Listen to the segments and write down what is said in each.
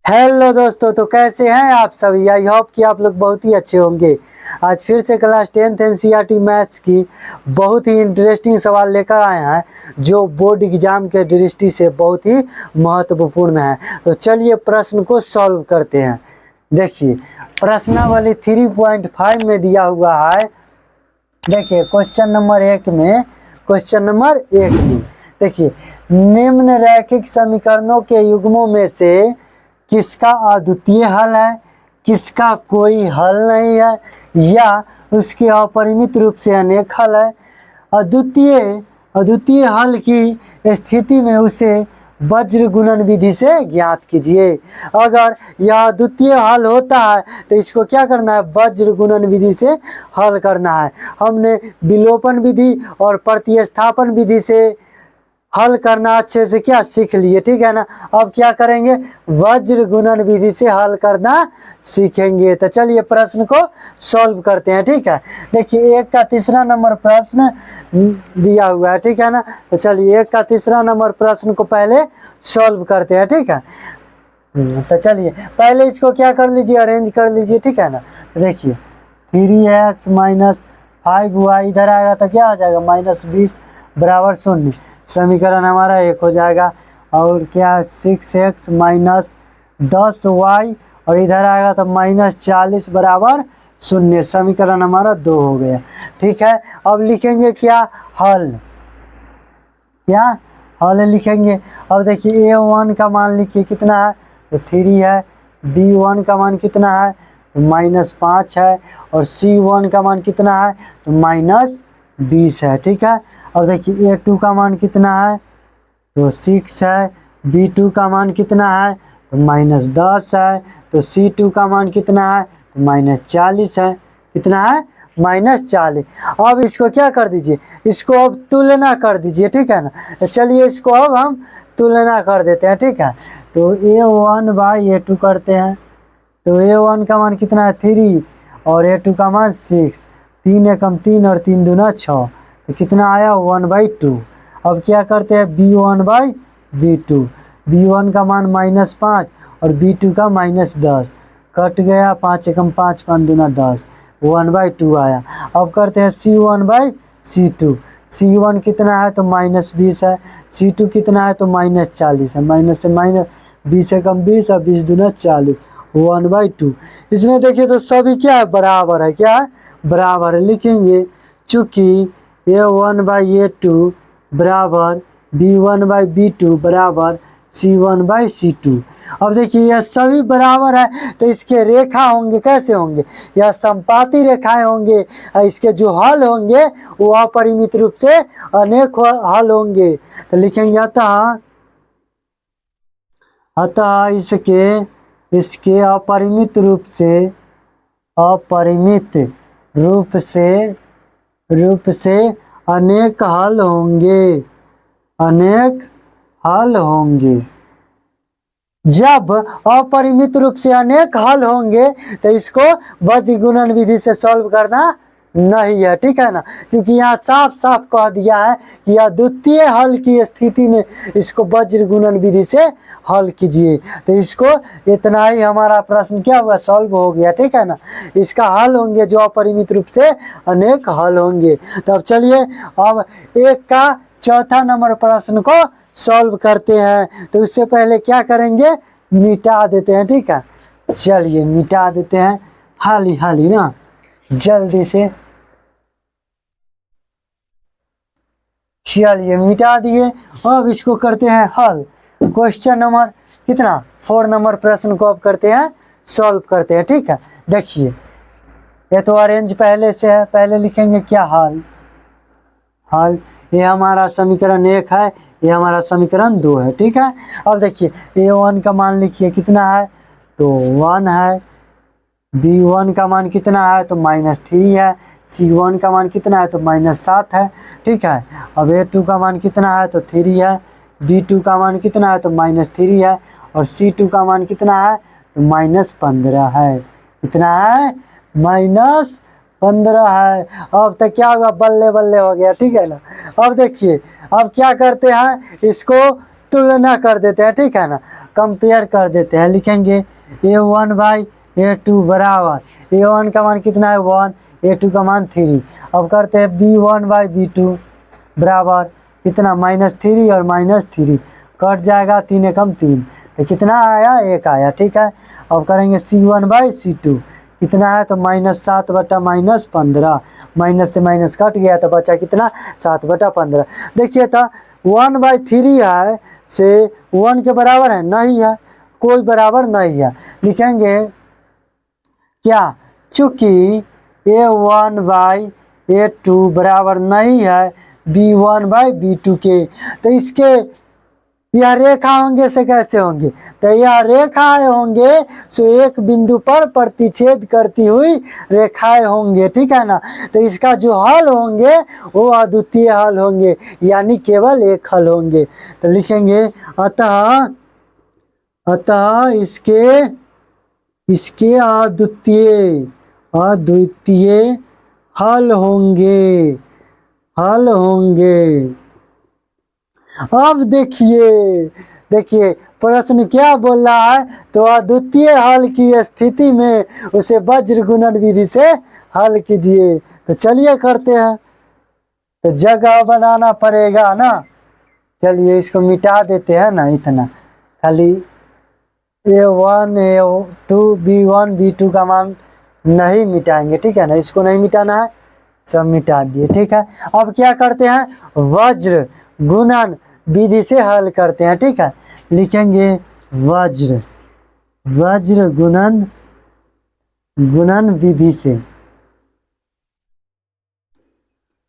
Hello दोस्तों, तो कैसे हैं आप सभी। आई होप कि आप लोग बहुत ही अच्छे होंगे। आज फिर से क्लास 10th एनसीईआरटी मैथ्स की बहुत ही इंटरेस्टिंग सवाल लेकर आए हैं जो बोर्ड एग्जाम के दृष्टि से बहुत ही महत्वपूर्ण है। तो चलिए प्रश्न को सॉल्व करते हैं। देखिए प्रश्नावली 3.5 में दिया हुआ है। देखिए क्वेश्चन नंबर एक में देखिए, निम्न रैखिक समीकरणों के युग्मों में से किसका अद्वितीय हल है, किसका कोई हल नहीं है, या उसके अपरिमित रूप से अनेक हल है। अद्वितीय अद्वितीय हल की स्थिति में उसे वज्र गुणन विधि से ज्ञात कीजिए। अगर यह अद्वितीय हल होता है तो इसको क्या करना है, वज्र गुणन विधि से हल करना है। हमने विलोपन विधि और प्रतिस्थापन विधि से हल करना अच्छे से क्या सीख लिए, ठीक है ना। अब क्या करेंगे, वज्र गुणन विधि से हल करना सीखेंगे। तो चलिए प्रश्न को सॉल्व करते हैं, ठीक है। देखिए एक का तीसरा नंबर प्रश्न दिया हुआ है, ठीक है ना। तो चलिए एक का तीसरा नंबर प्रश्न को पहले सॉल्व करते हैं, ठीक है। तो चलिए पहले इसको क्या कर लीजिए, अरेंज कर लीजिए, ठीक है ना। तो देखिए 3x माइनस 5y इधर आएगा तो क्या आ जाएगा, -20 बराबर 0। समीकरण हमारा एक हो जाएगा। और क्या 6x माइनस 10y और इधर आएगा तो -40 बराबर 0। समीकरण हमारा 2 हो गया, ठीक है। अब लिखेंगे क्या, हल। क्या हल लिखेंगे। अब देखिए a1 का मान लिखिए कितना है, तो 3 है। b1 का मान कितना है, तो -5 है। और c1 का मान कितना है, तो -20 है, ठीक है। अब देखिए a2 का मान कितना है, तो 6 है। b2 का मान कितना है, तो -10 है। तो c2 का मान कितना है, तो -40 है। कितना है, -40। अब इसको क्या कर दीजिए, इसको अब तुलना कर दीजिए, ठीक है ना। तो चलिए इसको अब हम तुलना कर देते हैं, ठीक है। तो a1 बाई a2 करते हैं। तो a1 का मान कितना है, 3 और a2 का मान 6। 3 एकम 3 और 3 दूना 6, तो कितना आया 1/2। अब क्या करते हैं, b1 बाई b2। b1 का मान -5 और b2 का -10, कट गया 5 एकम 5, 5 दूना 10, 1/2 आया। अब करते हैं c1 बाई c2। c1 कितना है, तो -20 है। c2 कितना है, तो -40 है। माइनस से माइनस, 20 एकम 20 और 20 दूना 40, 1/2। इसमें देखिए तो सभी क्या है, बराबर है। क्या है, बराबर है। लिखेंगे चूंकि a1 बाई a2 बराबर b1 बाई b2 बराबर c1 बाई c2। अब देखिए यह सभी बराबर है तो इसके रेखा होंगे, कैसे होंगे, यह संपाती रेखाएं होंगे। इसके जो हल होंगे वो अपरिमित रूप से अनेक हल होंगे। तो लिखेंगे अतः इसके अपरिमित रूप से अनेक हल होंगे। जब अपरिमित रूप से अनेक हल होंगे तो इसको वज्र गुणन विधि से सॉल्व करना नहीं है, ठीक है ना। क्योंकि यहाँ साफ साफ कह दिया है कि अद्वितीय हल की स्थिति में इसको वज्र गुणन विधि से हल कीजिए। तो इसको इतना ही हमारा प्रश्न क्या हुआ, सॉल्व हो गया, ठीक है ना। इसका हल होंगे जो अपरिमित रूप से अनेक हल होंगे। तो अब चलिए अब एक का चौथा नंबर प्रश्न को सॉल्व करते हैं। तो उससे पहले क्या करेंगे, मिटा देते हैं, ठीक है। चलिए मिटा देते हैं हाली ना, जल्दी से। चलिए मिटा दिए। अब इसको करते हैं हल। क्वेश्चन नंबर कितना, 4 नंबर प्रश्न को अब करते हैं सॉल्व करते हैं, ठीक है। देखिए ये तो अरेंज पहले से है, पहले लिखेंगे क्या, हल। ये हमारा समीकरण 1 है, ये हमारा समीकरण 2 है, ठीक है। अब देखिए a1 का मान लिखिए कितना है, तो 1 है। b1 का मान कितना है, तो -3 है। c1 का मान कितना है, तो -7 है, ठीक है। अब a2 का मान कितना है, तो 3 है। b2 का मान कितना है, तो -3 है। और c2 का मान कितना है, तो -15 है। कितना है, -15 है। अब तो क्या हुआ, बल्ले बल्ले हो गया, ठीक है ना। अब देखिए अब क्या करते हैं, इसको तुलना कर देते हैं, ठीक है ना, कंपेयर कर देते हैं। लिखेंगे A1/A2 बराबर A1 का मान कितना है 1, A2 का मान 3। अब करते हैं B1/B2 बराबर कितना -3 और -3 कट जाएगा, 3 एकम 3, तो कितना आया 1 आया, ठीक है। अब करेंगे C1/C2 कितना है तो -7/-15, माइनस से माइनस कट गया तो बचा कितना 7/15। देखिए तो 1/3 है से 1 के बराबर है नहीं है, कोई बराबर नहीं है। लिखेंगे क्या, चूंकि A1/A2 बराबर नहीं है B1/B2 के, तो इसके यह रेखा होंगे से कैसे होंगे, तो यह रेखाएं होंगे सो एक बिंदु पर प्रतिच्छेद करती हुई रेखाएं होंगे, ठीक है ना। तो इसका जो हल होंगे वो अद्वितीय हल होंगे, यानी केवल एक हल होंगे। तो लिखेंगे अतः इसके अद्वितीय हल होंगे। अब देखिए प्रश्न क्या बोल रहा है, तो अद्वितीय हल की स्थिति में उसे वज्र गुणन विधि से हल कीजिए। तो चलिए करते हैं, तो जगह बनाना पड़ेगा ना। चलिए इसको मिटा देते हैं ना, इतना खाली A1 A2 B1 B2 का मान नहीं मिटाएंगे, ठीक है ना, इसको नहीं मिटाना है, सब मिटा दिए, ठीक है। अब क्या करते हैं, वज्र गुणन विधि से हल करते हैं, ठीक है। लिखेंगे वज्र गुणन विधि से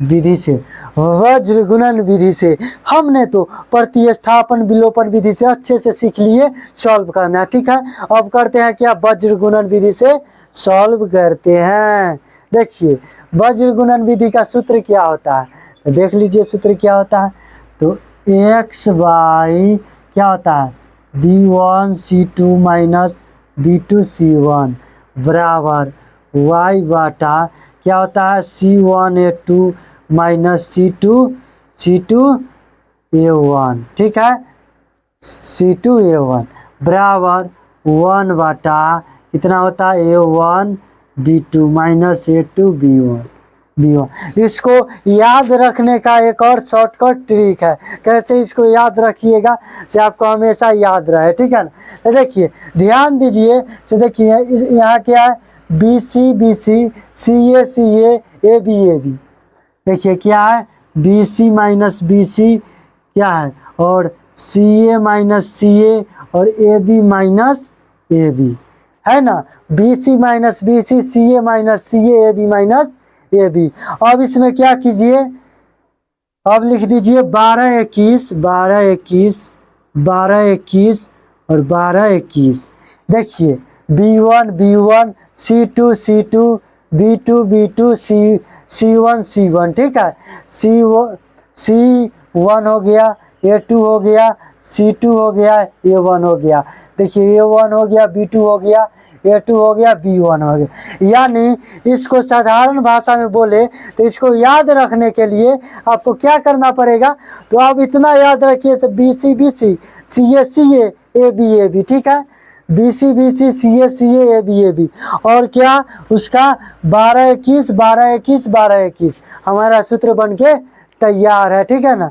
वज्र गुणन विधि से हमने तो प्रतिस्थापन विलोपन विधि से अच्छे से सीख लिए सॉल्व करना, ठीक है। अब करते हैं क्या, वज्र गुणन विधि से सॉल्व करते हैं। देखिए वज्र गुणन विधि का सूत्र क्या होता है, तो देख लीजिए सूत्र क्या होता है, तो x/y क्या होता है B1C2 माइनस B2C1 बराबर y बटा क्या होता है C1A2 माइनस C2A1, ठीक है, C2A1 बराबर 1 बटा कितना होता है A1B2 माइनस A2B1। इसको याद रखने का एक और शॉर्टकट ट्रिक है, कैसे इसको याद रखिएगा से आपको हमेशा याद रहे, ठीक है ना। तो देखिए ध्यान दीजिए, तो देखिए यहाँ क्या है BC CA AB। देखिए क्या है BC माइनस BC क्या है, और CA माइनस CA और AB माइनस AB है ना, BC minus BC CA minus CA AB minus AB। अब इसमें क्या कीजिए, अब लिख दीजिए 12 21 और 12 21। देखिए B1 C2 B2 C1 ठीक है, C1 हो गया, A2 हो गया, C2 हो गया, A1 हो गया। देखिए A1 हो गया, B2 हो गया, A2 हो गया, B1 हो गया। यानी इसको साधारण भाषा में बोले तो इसको याद रखने के लिए आपको क्या करना पड़ेगा, तो आप इतना याद रखिए BC CA AB, ठीक है, BC CA AB। और क्या उसका 12 21 हमारा सूत्र बन के तैयार है, ठीक है ना।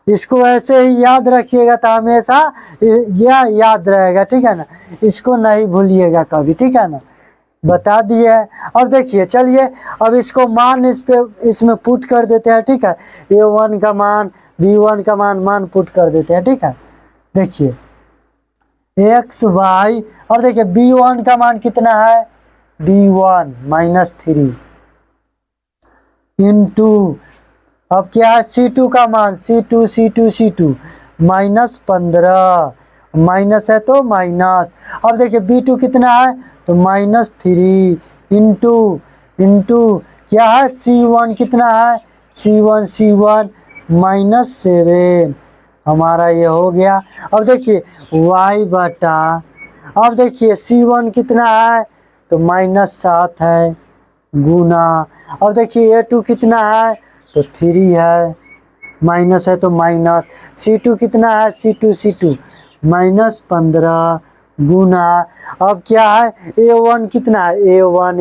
इसको ऐसे ही याद रखिएगा तो हमेशा यह याद रहेगा, ठीक है ना, इसको नहीं भूलिएगा कभी, ठीक है ना, बता दिए। अब देखिए चलिए अब इसको मान इसमें पुट कर देते हैं, ठीक है, A1 का मान B1 का मान पुट कर देते हैं, ठीक है। देखिए XY, और देखिए B1 का मान कितना है B1 -3 इंटू अब क्या है C2 का मान C2 -15 माइनस है तो माइनस। अब देखिए B2 कितना है तो -3 इंटू क्या है C1 कितना है C1 -7 हमारा ये हो गया। अब देखिए y बटा, अब देखिए C1 कितना है तो -7 है गुना, अब देखिए A2 कितना है तो 3 है माइनस है तो माइनस, C2 कितना है, C2 माइनस 15 गुना, अब क्या है A1 कितना है, A1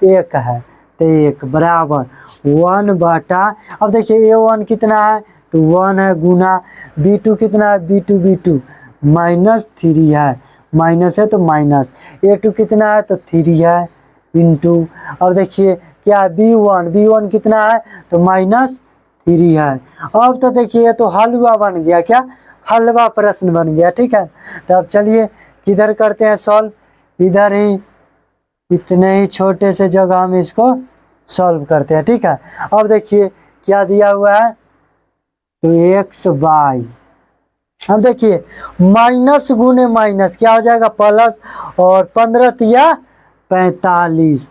1 है तो 1 बराबर 1 बटा, अब देखिए A1 कितना है तो 1 है गुना, B2 कितना है, B2 -3 है, माइनस है तो माइनस, A2 कितना है तो 3 है इंटू, अब देखिए क्या B1 कितना है तो -3 है। अब तो देखिए तो हलवा बन गया, क्या हलवा प्रश्न बन गया, ठीक है। तो अब चलिए किधर करते हैं सॉल्व, इधर ही, इतने ही छोटे से जगह हम इसको सॉल्व करते हैं, ठीक है। अब देखिए क्या दिया हुआ है तो XY, अब देखिए माइनस गुने माइनस क्या हो जाएगा प्लस, और 15 तिया 45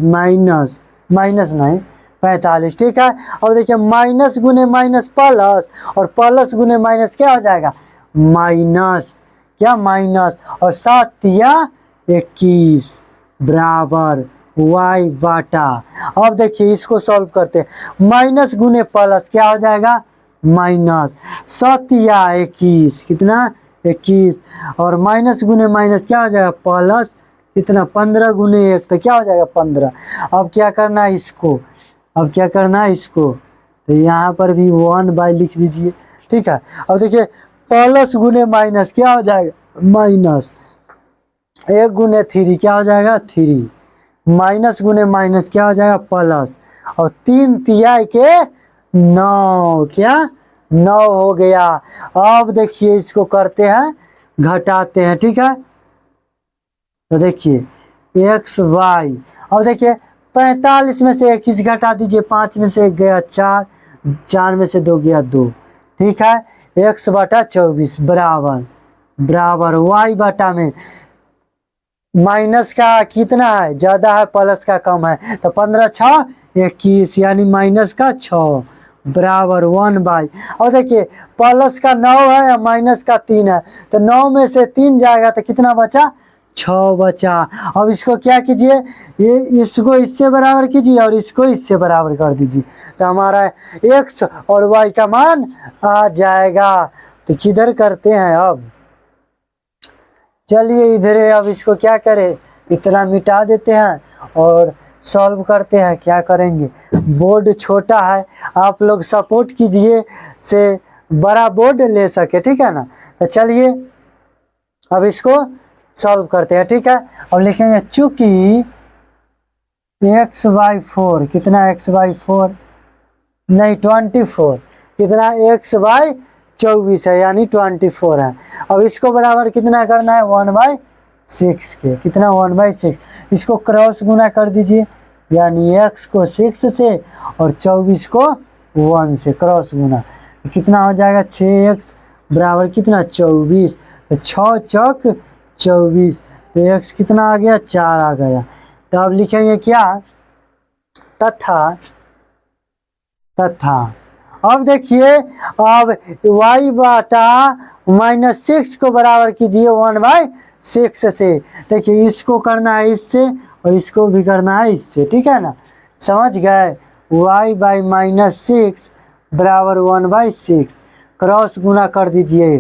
माइनस, माइनस नहीं 45, ठीक है। अब देखिए माइनस गुने माइनस प्लस, और प्लस गुने माइनस क्या हो जाएगा माइनस, क्या माइनस, और 7 तिया 21 बराबर y बाटा, अब देखिए इसको सॉल्व करते हैं, माइनस गुने प्लस क्या हो जाएगा माइनस, 7 या 21 कितना 21, और माइनस गुने माइनस क्या हो जाएगा प्लस कितना 15 गुने 1 तो क्या हो जाएगा 15। अब क्या करना है इसको, अब क्या करना है इसको, तो यहाँ पर भी 1 लिख दीजिए, ठीक है। अब देखिए प्लस गुने माइनस क्या हो जाएगा माइनस, 1 गुने 3 क्या हो जाएगा 3, माइनस गुने माइनस क्या हो जाएगा प्लस, और 3 तिहाई के 9 क्या 9 हो गया। अब देखिए इसको करते हैं घटाते हैं, ठीक है। तो देखिए XY, अब देखिए 45 में से 21 घटा दीजिए, 5 में से 1 गया 4, 4 में से 2 गया 2, ठीक है। x बटा 24 बराबर y बटा में माइनस का कितना है ज़्यादा है प्लस का कम है, तो 15 6 21 यानी माइनस का 6 बराबर 1/, और देखिए प्लस का 9 है या माइनस का 3 है, तो 9 में से 3 जाएगा तो कितना बचा 6 बचा। अब इसको क्या कीजिए, ये इसको इससे बराबर कीजिए और इसको इससे बराबर कर दीजिए, तो हमारा x और y का मान आ जाएगा। तो किधर करते हैं अब, चलिए इधर है, अब इसको क्या करें इतना मिटा देते हैं और सॉल्व करते हैं, क्या करेंगे बोर्ड छोटा है, आप लोग सपोर्ट कीजिए से बड़ा बोर्ड ले सके, ठीक है ना। तो चलिए अब इसको सॉल्व करते हैं, ठीक है। अब लिखेंगे चूंकि XY4 कितना XY4 नहीं 24 कितना XY24 है यानी 24 है। अब इसको बराबर कितना करना है 1/6 के, कितना 1/6, इसको क्रॉस गुना कर दीजिए, यानी x को 6 से और 24 को 1 से क्रॉस गुना, कितना हो जाएगा 6x बराबर कितना 24, तो 6 चौक 24, तो x कितना आ गया 4 आ गया। तो अब लिखेंगे क्या तथा अब देखिए अब y बटा -6 को बराबर कीजिए 1/6 से, देखिए इसको करना है इससे और इसको भी करना है इससे, ठीक है ना, समझ गए। y/-6 बराबर 1/6, क्रॉस गुना कर दीजिए,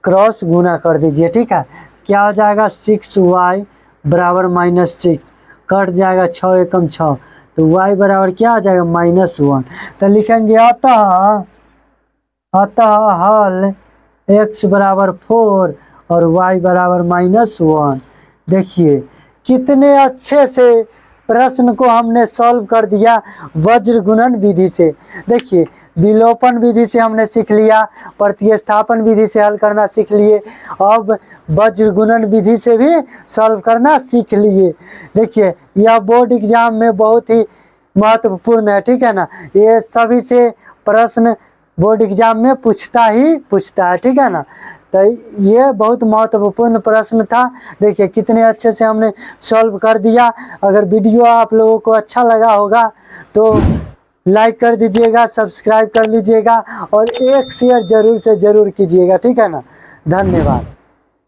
क्रॉस गुना कर दीजिए, ठीक है। क्या हो जाएगा 6y बराबर -6, कट जाएगा 6 एकम 6, तो y बराबर क्या आ जाएगा -1। तो लिखेंगे अतः हल x बराबर 4 और y बराबर -1। देखिए कितने अच्छे से प्रश्न को हमने सॉल्व कर दिया वज्र गुणन विधि से। देखिए विलोपन विधि से हमने सीख लिया, प्रतिस्थापन विधि से हल करना सीख लिए, अब वज्र गुणन विधि से भी सॉल्व करना सीख लिए। देखिए यह बोर्ड एग्जाम में बहुत ही महत्वपूर्ण है, ठीक है ना, ये सभी से प्रश्न बोर्ड एग्जाम में पूछता है, ठीक है ना। तो ये बहुत महत्वपूर्ण प्रश्न था। देखिए कितने अच्छे से हमने सॉल्व कर दिया। अगर वीडियो आप लोगों को अच्छा लगा होगा तो लाइक कर दीजिएगा, सब्सक्राइब कर लीजिएगा और एक शेयर जरूर से जरूर कीजिएगा, ठीक है ना। धन्यवाद।